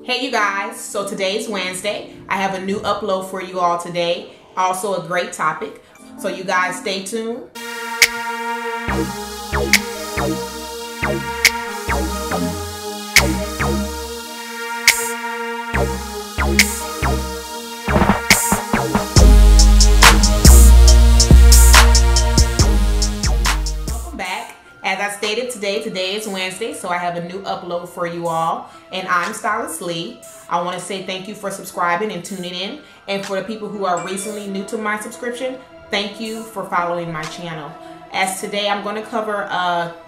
Hey you guys, so today's Wednesday. I have a new upload for you all today. Also a great topic. So you guys stay tuned. As I stated today is Wednesday, so I have a new upload for you all, and I'm Stylist Lee. I want to say thank you for subscribing and tuning in, and for the people who are recently new to my subscription, thank you for following my channel. As today I'm going to cover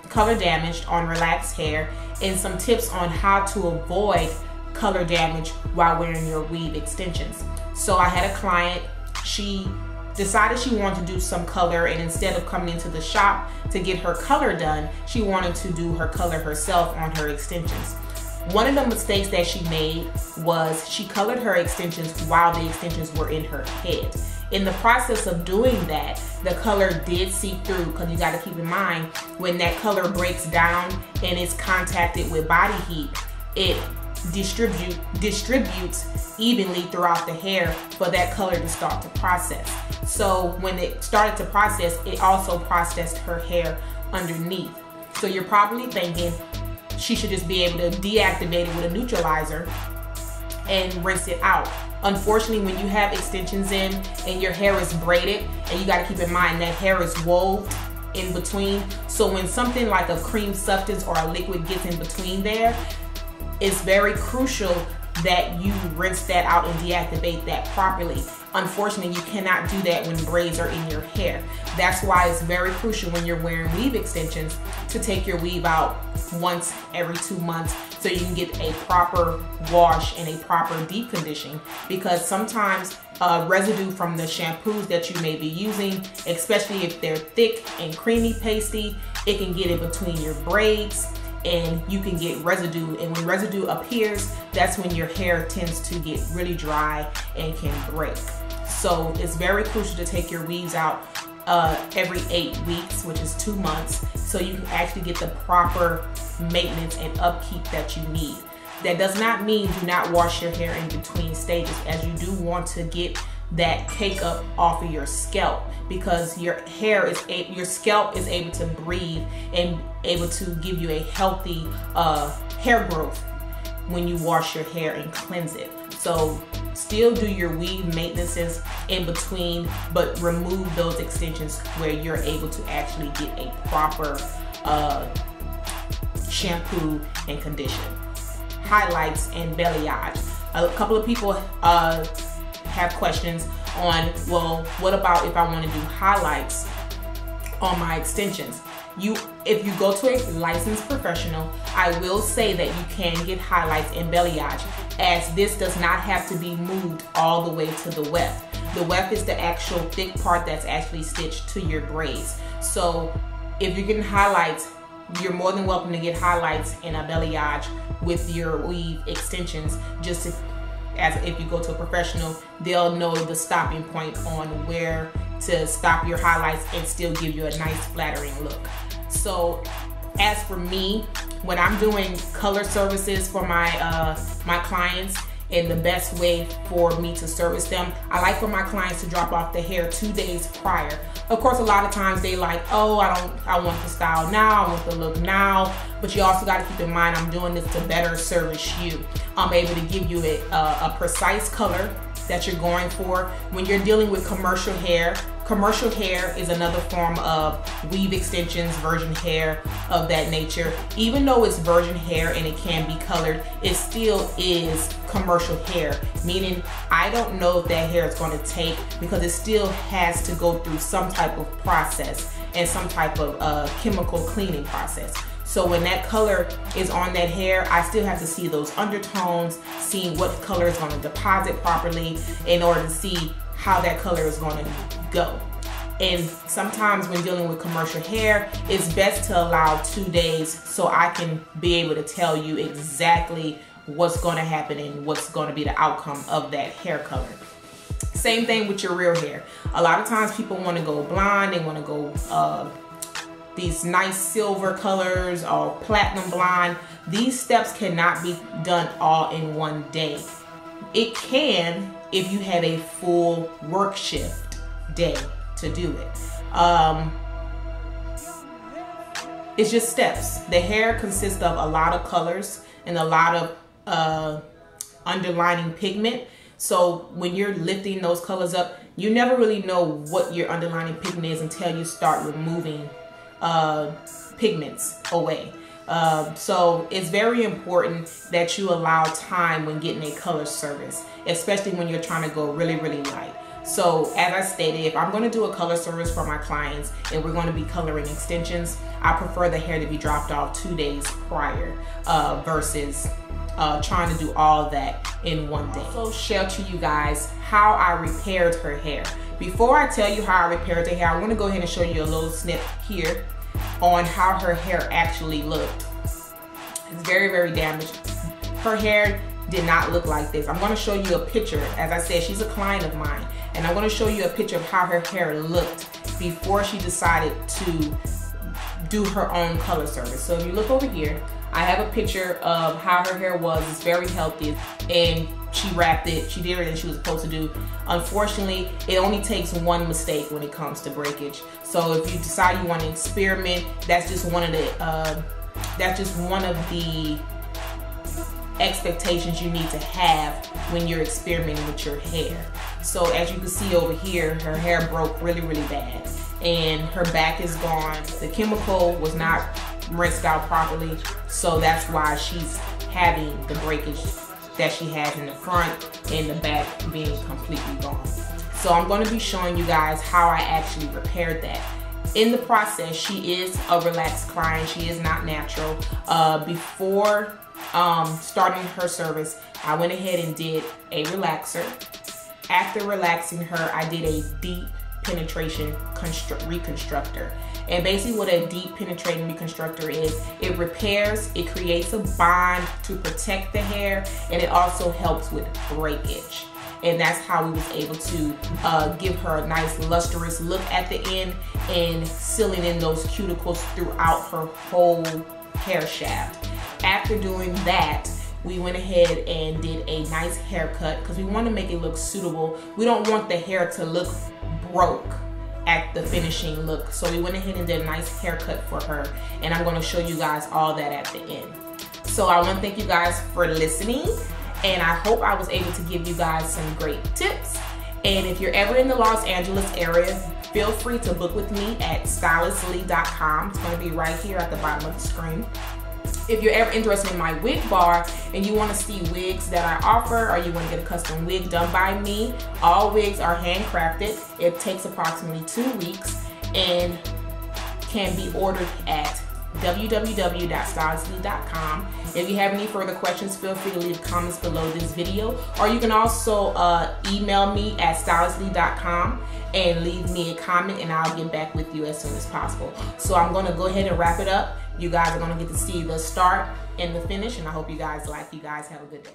color damage on relaxed hair and some tips on how to avoid color damage while wearing your weave extensions. So I had a client, she decided she wanted to do some color, and instead of coming into the shop to get her color done, she wanted to do her color herself on her extensions. One of the mistakes that she made was she colored her extensions while the extensions were in her head. In the process of doing that, the color did seep through, because you got to keep in mind, when that color breaks down and it's contacted with body heat, it distributes evenly throughout the hair for that color to start to process. So when it started to process, it also processed her hair underneath. So you're probably thinking she should just be able to deactivate it with a neutralizer and rinse it out. Unfortunately, when you have extensions in and your hair is braided, and you got to keep in mind that hair is woved in between, so when something like a cream substance or a liquid gets in between there, it's very crucial that you rinse that out and deactivate that properly. Unfortunately, you cannot do that when braids are in your hair. That's why it's very crucial when you're wearing weave extensions to take your weave out once every 2 months so you can get a proper wash and a proper deep conditioning, because sometimes residue from the shampoos that you may be using, especially if they're thick and creamy pasty, it can get in between your braids and you can get residue, and when residue appears, that's when your hair tends to get really dry and can break. So it's very crucial to take your weaves out every 8 weeks, which is 2 months, so you can actually get the proper maintenance and upkeep that you need. That does not mean do not wash your hair in between stages, as you do want to get that cake up off of your scalp, because your scalp is able to breathe and able to give you a healthy hair growth when you wash your hair and cleanse it. So still do your weave maintenances in between, but remove those extensions where you're able to actually get a proper shampoo and condition. Highlights and balayage. A couple of people have questions on, well, what about if I want to do highlights on my extensions? If you go to a licensed professional, I will say that you can get highlights and balayage, as this does not have to be moved all the way to the weft. The weft is the actual thick part that's actually stitched to your braids. So if you're getting highlights, you're more than welcome to get highlights and a balayage with your weave extensions. Just if you go to a professional, they'll know the stopping point on where to stop your highlights and still give you a nice flattering look. So as for me, when I'm doing color services for my my clients, and the best way for me to service them, I like for my clients to drop off the hair 2 days prior. Of course, a lot of times they like, oh, I want the style now, I want the look now, but you also got to keep in mind I'm doing this to better service you. I'm able to give you a precise color that you're going for. When you're dealing with commercial hair is another form of weave extensions, virgin hair of that nature. Even though it's virgin hair and it can be colored, it still is commercial hair, meaning I don't know if that hair is going to take, because it still has to go through some type of process and some type of chemical cleaning process. So when that color is on that hair, I still have to see those undertones, seeing what color is going to deposit properly in order to see how that color is going to go. And sometimes when dealing with commercial hair, it's best to allow 2 days so I can be able to tell you exactly what's going to happen and what's going to be the outcome of that hair color. Same thing with your real hair. A lot of times people want to go blonde, they want to go these nice silver colors or platinum blonde. these steps cannot be done all in one day. It can if you have a full work shift day to do it. It's just steps. The hair consists of a lot of colors and a lot of underlining pigment. So when you're lifting those colors up, you never really know what your underlining pigment is until you start removing pigments away. So it's very important that you allow time when getting a color service, especially when you're trying to go really, really light. So as I stated, if I'm going to do a color service for my clients and we're going to be coloring extensions, I prefer the hair to be dropped off 2 days prior versus trying to do all that in one day. I'll also share to you guys how I repaired her hair. Before I tell you how I repaired her hair, I want to go ahead and show you a little snip here on how her hair actually looked. It's very, very damaged. Her hair did not look like this. I'm going to show you a picture. As I said, she's a client of mine, and I'm going to show you a picture of how her hair looked before she decided to do her own color service. So if you look over here, I have a picture of how her hair was. It's very healthy, and she wrapped it. She did everything she was supposed to do. Unfortunately, it only takes one mistake when it comes to breakage. So if you decide you want to experiment, that's just one of the expectations you need to have when you're experimenting with your hair. So as you can see over here, her hair broke really, really bad, and her back is gone. The chemical was not rinsed out properly, so that's why she's having the breakage that she has in the front and the back being completely gone. So I'm going to be showing you guys how I actually repaired that. In the process, she is a relaxed client. She is not natural. Before starting her service, I went ahead and did a relaxer. After relaxing her, I did a deep penetration reconstructor. And basically what a deep penetrating reconstructor is, it repairs, it creates a bond to protect the hair, and it also helps with breakage. And that's how we was able to give her a nice lustrous look at the end and sealing in those cuticles throughout her whole hair shaft. After doing that, we went ahead and did a nice haircut because we want to make it look suitable. We don't want the hair to look broke at the finishing look. So we went ahead and did a nice haircut for her, and I'm going to show you guys all that at the end. So I want to thank you guys for listening, and I hope I was able to give you guys some great tips. And if you're ever in the Los Angeles area, feel free to book with me at stylistlee.com. It's going to be right here at the bottom of the screen. If you're ever interested in my wig bar and you want to see wigs that I offer, or you want to get a custom wig done by me, all wigs are handcrafted. It takes approximately 2 weeks and can be ordered at www.stylistlee.com. If you have any further questions, feel free to leave comments below this video, or you can also email me at stylistlee.com and leave me a comment, and I'll get back with you as soon as possible. So I'm going to go ahead and wrap it up. You guys are going to get to see the start and the finish, and I hope you guys like. You guys have a good day.